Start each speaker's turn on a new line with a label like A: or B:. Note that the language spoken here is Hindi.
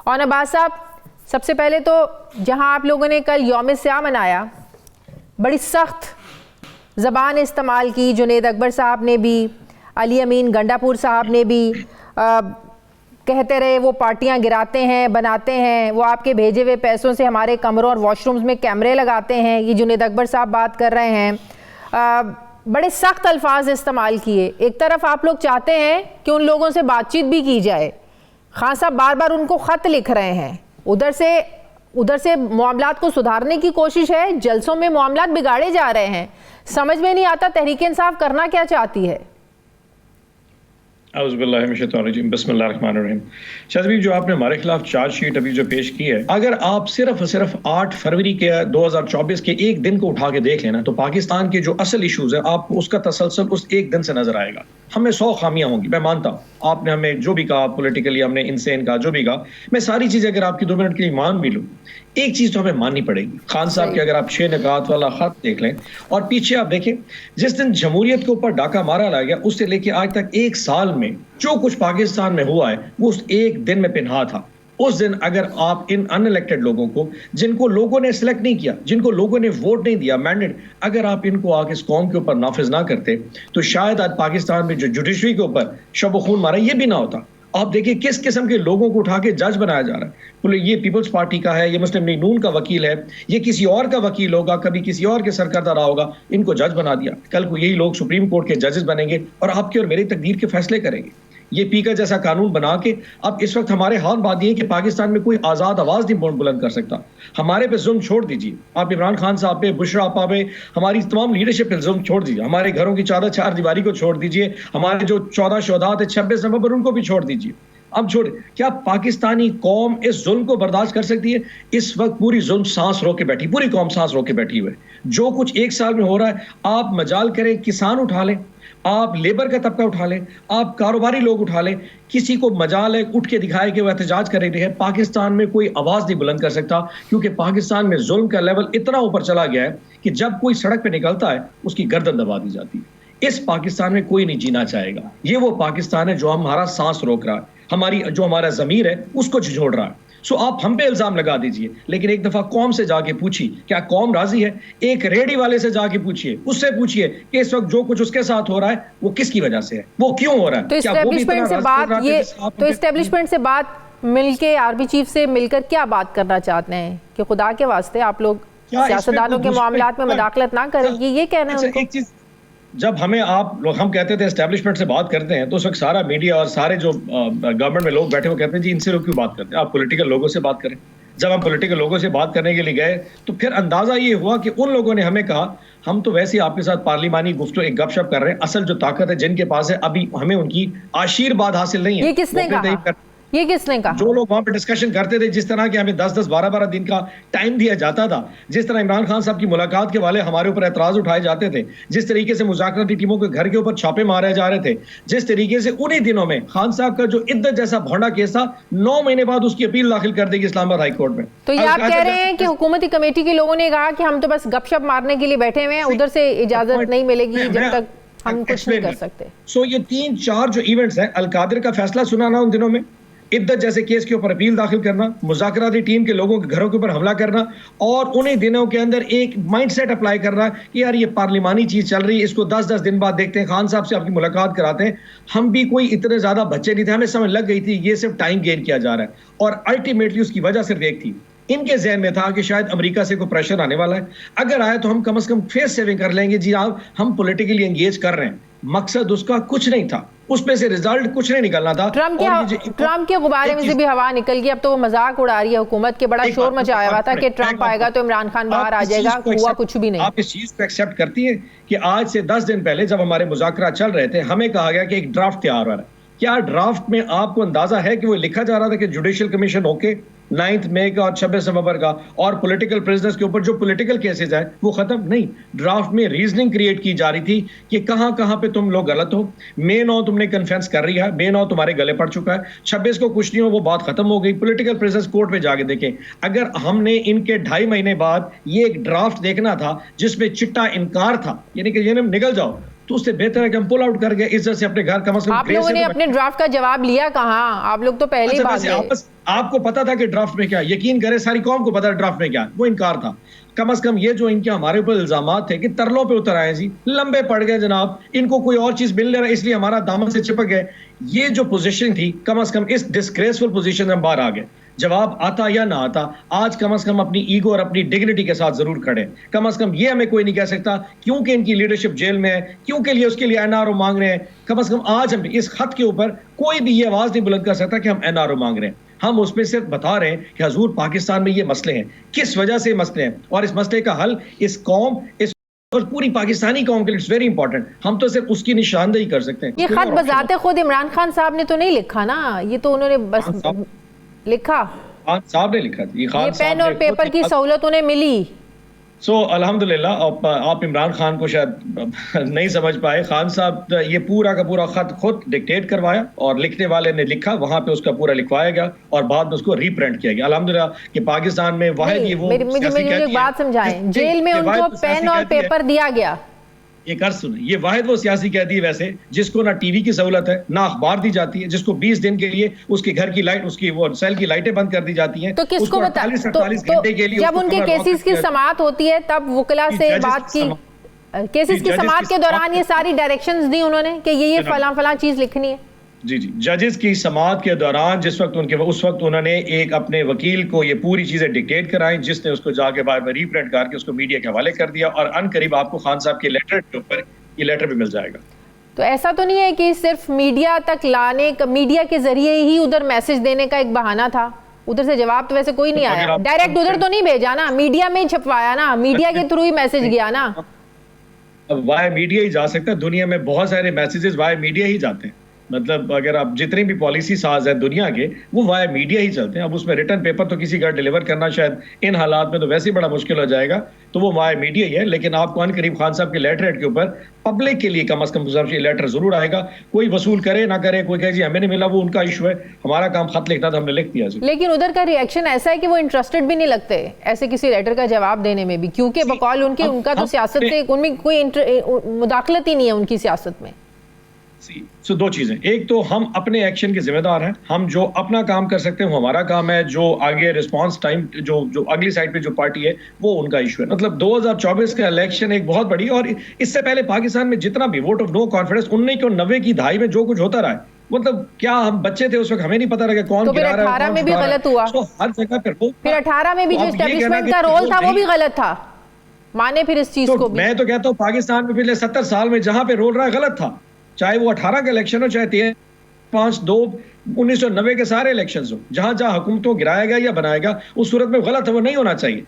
A: और नवाज साहब, सबसे पहले तो जहां आप लोगों ने कल यौम स्याह मनाया, बड़ी सख्त ज़बान इस्तेमाल की, जुनेद अकबर साहब ने भी, अली अमीन गंडापुर साहब ने भी, कहते रहे वो पार्टियां गिराते हैं, बनाते हैं, वो आपके भेजे हुए पैसों से हमारे कमरों और वॉशरूम्स में कैमरे लगाते हैं। ये जुनेद अकबर साहब बात कर रहे हैं। बड़े सख्त अल्फाज इस्तेमाल किए। एक तरफ आप लोग चाहते हैं कि उन लोगों से बातचीत भी की जाए, खान साहब बार बार उनको ख़त लिख रहे हैं, उधर से मामलात को सुधारने की कोशिश है, जलसों में मामलात बिगाड़े जा रहे हैं। समझ में नहीं आता तहरीक इंसाफ करना क्या चाहती है।
B: शाहज़बी, जो आपने हमारे खिलाफ चार्जशीट अभी जो पेश की है, अगर आप सिर्फ 8 फरवरी के 2024 के एक दिन को उठा के देख लेना तो पाकिस्तान के जो असल इश्यूज है आपको उसका तसलसल उस एक दिन से नजर आएगा। हमें 100 खामियां होंगी, मैं मानता हूँ। आपने हमें जो भी कहा पॉलिटिकली, हमने इनसेन कहा, जो भी कहा, मैं सारी चीजें अगर आपकी 2 मिनट के लिए मान भी लूँ, एक चीज तो हमें माननी पड़ेगी। खान साहब के अगर आप 6 निकात वाला खत देख लें और पीछे आप देखें, जिस दिन जमहूरियत के ऊपर डाका मारा ला गया उससे लेके आज तक 1 साल में जो कुछ पाकिस्तान में हुआ है वो उस एक दिन में पिन्हा था। उस दिन अगर आप इन अनइलेक्टेड लोगों को, जिनको लोगों ने सिलेक्ट नहीं किया, जिनको लोगों ने वोट नहीं दिया, मैंडेट, अगर आप इनको आके इस कौम के ऊपर नाफिज ना करते तो शायद आज पाकिस्तान में जो जुडिशरी के ऊपर शब खून मारा ये भी ना होता। आप देखिए किस किस्म के लोगों को उठा के जज बनाया जा रहा है। बोले ये पीपल्स पार्टी का है, ये मुस्लिम लीग नून का वकील है, ये किसी और का वकील होगा, कभी किसी और के सरकर्दा रहा होगा, इनको जज बना दिया। कल को यही लोग सुप्रीम कोर्ट के जजेस बनेंगे और आपके और मेरी तकदीर के फैसले करेंगे। ये पीका जैसा कानून बना के अब इस वक्त हमारे हाथ बात ये कि पाकिस्तान में कोई आज़ाद आवाज़ नहीं बुलंद कर सकता। हमारे पे जुल्म छोड़ दीजिए, आप इमरान खान साहब पे, बुशरा आपा पे, हमारी तमाम लीडरशिप पे जुल्म छोड़ दीजिए, हमारे घरों की चार दीवारी को छोड़ दीजिए, हमारे जो 14 शोधा थे 26 नवंबर उनको भी छोड़ दीजिए। अब छोड़, क्या पाकिस्तानी कौम इस जुल्म को बर्दाश्त कर सकती है? इस वक्त पूरी जुल्म सांस रोके बैठी, पूरी कौम सांस रोके बैठी हुई है। जो कुछ 1 साल में हो रहा है, आप मजाल करें, किसान उठा लें, आप लेबर का तबका उठा लें, आप कारोबारी लोग उठा लें, किसी को मजाल है उठ के दिखाए कि वह एहतजाज कर रहे हैं। पाकिस्तान में कोई आवाज नहीं बुलंद कर सकता क्योंकि पाकिस्तान में जुल्म का लेवल इतना ऊपर चला गया है कि जब कोई सड़क पे निकलता है उसकी गर्दन दबा दी जाती है। इस पाकिस्तान में कोई नहीं जीना चाहेगा। ये वो पाकिस्तान है जो हमारा सांस रोक रहा है, हमारा ज़मीर है उसको झिझोड़ रहा है। सो आप हम पे इल्जाम लगा दीजिए, लेकिन एक दफा कौम से जाके पूछिए, क्या कौम राजी है? एक रेडी वाले से जाके पूछिए, उससे पूछिए कि इस वक्त जो कुछ उसके साथ हो रहा है वो किसकी वजह से है, वो क्यों हो रहा है।
A: तो इस्टेब्लिशमेंट से बात मिलके, आर्मी चीफ से मिलकर क्या बात करना चाहते हैं कि खुदा के वास्ते आप लोग सियासतदानों के मामलात में मदाखलत ना करें, ये कहना है उनको।
B: जब हम कहते थे एस्टेब्लिशमेंट से बात करते हैं तो उस वक्त सारा मीडिया और सारे जो गवर्नमेंट में लोग बैठे वो कहते हैं जी इनसे लोग क्यों बात करते हैं, आप पॉलिटिकल लोगों से बात करें। जब हम पॉलिटिकल लोगों से बात करने के लिए गए तो फिर अंदाजा ये हुआ कि उन लोगों ने हमें कहा हम तो वैसे ही आपके साथ पार्लिमानी गुफ्तगू एक गपशप कर रहे हैं, असल जो ताकत है जिनके पास है अभी हमें उनकी आशीर्वाद हासिल नहीं है।
A: ये किसने कहा? ये किसने कहा?
B: जो लोग वहां पे डिस्कशन करते थे, जिस तरह के हमें 10-10, 12-12 दिन का टाइम दिया जाता था, जिस तरह इमरान खान साहब की मुलाकात के वाले हमारे ऊपर एतराज उठाए जाते थे, जिस तरीके से मुज़ाकराती टीमों के घर के ऊपर छापे मारे जा रहे थे, जिस तरीके से उन्हीं दिनों में खान साहब का जो इद्दत जैसा भोंडा केस था, 9 महीने बाद उसकी अपील दाखिल कर देगी इस्लामाबाद हाई कोर्ट में।
A: तो ये आप कह रहे हैं कि हुकूमती कमेटी के लोगों ने कहा कि हम तो बस गपशप मारने के लिए बैठे हुए हैं, उधर से इजाजत नहीं मिलेगी जब तक हम कुछ नहीं कर सकते।
B: सो ये 3-4 जो इवेंट्स हैं, अलकादिर का फैसला सुनाना उन दिनों में, इद्दत जैसे केस के ऊपर अपील दाखिल करना, मुज़ाकराती टीम के लोगों के घरों के ऊपर हमला करना और उन्हीं दिनों के अंदर एक माइंडसेट अप्लाई करना कि यार ये पार्लिमानी चीज चल रही है, इसको 10-10 दिन बाद देखते हैं, खान साहब से आपकी मुलाकात कराते हैं। हम भी कोई इतने ज्यादा बच्चे नहीं थे, हमें समझ लग गई थी ये सिर्फ टाइम गेन किया जा रहा है और अल्टीमेटली उसकी वजह सिर्फ एक थी, इनके जहन में था कि शायद अमेरिका से कोई प्रेशर आने वाला है, अगर आए तो हम कम से कम फेस सेविंग कर लेंगे। जी आप, हम पॉलिटिकली एंगेज कर रहे हैं, मकसद उसका कुछ नहीं था, उसमें से रिजल्ट कुछ नहीं निकलना था।
A: ट्रम्प के गुब्बारे में से भी हवा निकल गई, अब तो वो मजाक उड़ा रही है हुकूमत के, बड़ा शोर मचाया हुआ था कि ट्रम्प आएगा तो इमरान खान बाहर आ जाएगा, हुआ कुछ भी नहीं।
B: आप इस चीज को एक्सेप्ट करती है कि आज से 10 दिन पहले जब हमारे मुज़ाकरा चल रहे थे हमें कहा गया कि एक ड्राफ्ट तैयार हो रहा है। क्या ड्राफ्ट में आपको अंदाजा है कि वो लिखा जा रहा था कि जुडिशियल कमीशन होके 9 मई का और 26 नवंबर का और पॉलिटिकल प्रिजनर्स के ऊपर जो पॉलिटिकल केसेस है वो खत्म नहीं। ड्राफ्ट में रीजनिंग क्रिएट की जा रही थी कि कहां कहां पे तुम लोग गलत हो। मे 9 तुमने कन्फेंस कर रही है, मे 9 तुम्हारे गले पड़ चुका है, 26 को कुछ नहीं हो, वो बात खत्म हो गई। पॉलिटिकल प्रिजनर्स कोर्ट में जाके देखें, अगर हमने इनके 2.5 महीने बाद ये एक ड्राफ्ट देखना था जिसमें चिट्टा इनकार था, यानी कि ये निकल जाओ, तो उससे बेहतर है कि हम पुल आउट कर गए, इज्जत से अपने घर कम से कम।
A: आप लोगों ने अपने ड्राफ्ट का जवाब लिया कहाँ? आप लोग तो पहले ही भाग गए।
B: आपको पता था कि ड्राफ्ट में क्या, यकीन करें सारी कौम को पता है ड्राफ्ट में क्या, वो इनकार था। कम से कम ये जो इनके हमारे ऊपर इल्जामात थे कि तरलों पे उतर आए जी, लंबे पड़ गए जनाब, इनको कोई और चीज मिल नहीं रहा इसलिए हमारा दामन से चिपक गए, ये जो पोजीशन थी कम से कम इस डिस्ग्रेसफुल पोजीशन से हम बाहर आ गए। जवाब आता या ना आता, आज कम से कम अपनी ईगो और अपनी डिग्निटी के साथ जरूर खड़े। कम से कम ये हमें कोई नहीं कह सकता क्योंकि इनकी लीडरशिप जेल में है, क्योंकि लिए उसके लिए एनआरओ मांग रहे हैं। कम से कम आज हम इस खत के ऊपर कोई भी ये आवाज नहीं बुलंद कर सकता कि हम एनआरओ मांग रहे हैं। हम उसमें सिर्फ बता रहे हैं कि हजूर पाकिस्तान में ये मसले हैं, किस वजह से मसले हैं, और इस मसले का हल इस कौम, इस और पूरी पाकिस्तानी कौम के लिए इट्स वेरी इंपॉर्टेंट। हम तो सिर्फ उसकी निशानदेही कर सकते हैं।
A: ये खत बजाते खुद इमरान खान साहब ने तो नहीं लिखा ना, ये तो उन्होंने बस लिखा,
B: खान साहब ने लिखा था।
A: ये पेन और पेपर की सहूलत उन्हें मिली।
B: सो अल्हम्दुलिल्लाह। आप इमरान खान को शायद नहीं समझ पाए, खान साहब ये पूरा का पूरा खत खुद डिक्टेट करवाया और लिखने वाले ने लिखा, वहां पे उसका पूरा लिखवाया गया और बाद में उसको रीप्रिंट किया गया। अल्हम्दुलिल्लाह कि पाकिस्तान में वाहिद ये वो
A: मुझे एक बात समझाएं, जेल में उनको पेन और पेपर दिया गया,
B: ये कर सुने, ये वाहिद वो सियासी कहती है वैसे जिसको ना टीवी की सहूलत है ना अखबार दी जाती है, जिसको 20 दिन के लिए उसके घर की लाइट, उसकी वो सेल की लाइटें बंद कर दी जाती हैं।
A: तो किसको बता,
B: 48 घंटे के लिए
A: जब उनके केसेस की समाअत होती है तब वकला से बात की, केसेस की समाअत के दौरान ये सारी डायरेक्शंस दी उन्होंने कि ये फलां फलां चीज लिखनी है।
B: जी जी, जजेस की समाअत के दौरान जिस वक्त उस वक्त उन्होंने एक अपने वकील को ये पूरी चीजें डिक्टेट कराई, जिसने उसको जाके बाद में रीप्रिंट करके उसको मीडिया के हवाले कर दिया और अनकरीब आपको खान साहब के लेटर के ऊपर ये लेटर भी मिल जाएगा।
A: तो ऐसा तो नहीं है कि सिर्फ मीडिया तक लाने का, मीडिया के जरिए ही उधर मैसेज देने का एक बहाना था? उधर से जवाब तो वैसे कोई नहीं आया, डायरेक्ट उधर तो नहीं भेजा ना, मीडिया में ही छपवाया ना, मीडिया के थ्रू ही मैसेज गया ना।
B: वाया मीडिया ही जा सकता है, दुनिया में बहुत सारे मैसेजेस वाया मीडिया ही जाते हैं। मतलब अगर आप जितने भी पॉलिसी साज हैं दुनिया के, वो वाया मीडिया ही चलते हैं। अब उसमें रिटर्न पेपर तो किसी का डिलीवर करना शायद इन हालात में तो वैसे ही बड़ा मुश्किल हो जाएगा, तो वो वाया मीडिया ही है। लेकिन आपको अनकरीब खान साहब के लेटर हेड के ऊपर पब्लिक के लिए कम से कम ये लेटर जरूर आएगा। कोई वसूल करे ना करे, कोई कहे जी हमें नहीं मिला, वो उनका इशू है, हमारा काम खत लिखना था, हमने लिख दिया।
A: लेकिन उधर का रिएक्शन ऐसा है कि वो इंटरेस्टेड भी नहीं लगते ऐसे किसी लेटर का जवाब देने में भी, क्योंकि बकौल उनके उनका तो सियासत से उनमें कोई मुदाखलत ही नहीं है उनकी सियासत में।
B: सो दो चीजें, एक तो हम अपने एक्शन के जिम्मेदार हैं, हम जो अपना काम कर सकते हैं वो हमारा काम है, जो आगे रिस्पांस टाइम जो अगली साइड पे जो पार्टी है वो उनका इशू है। मतलब 2024 का इलेक्शन एक बहुत बड़ी, और इससे पहले पाकिस्तान में जितना भी वोट ऑफ नो कॉन्फिडेंस 1990 की दहाई में जो कुछ होता रहा है, मतलब क्या हम बच्चे थे उस वक्त, हमें नहीं पता लगा कौन
A: तो
B: गिरा रहा है,
A: 18 में भी गलत हुआ,
B: तो हर जगह पर
A: फिर 18 में भी जो एस्टेब्लिशमेंट का रोल था वो भी गलत था, माने फिर इस चीज को भी।
B: मैं तो कहता हूँ पाकिस्तान में पिछले 70 साल में जहां पे रोल रहा है गलत था, चाहे वो 18 का इलेक्शन हो, चाहे 13-5-2 1990 के सारे इलेक्शंस हो, जहां जहां हुकूमतों गिराया गया या बनाया गया, उस सूरत में गलत है, वो नहीं होना चाहिए।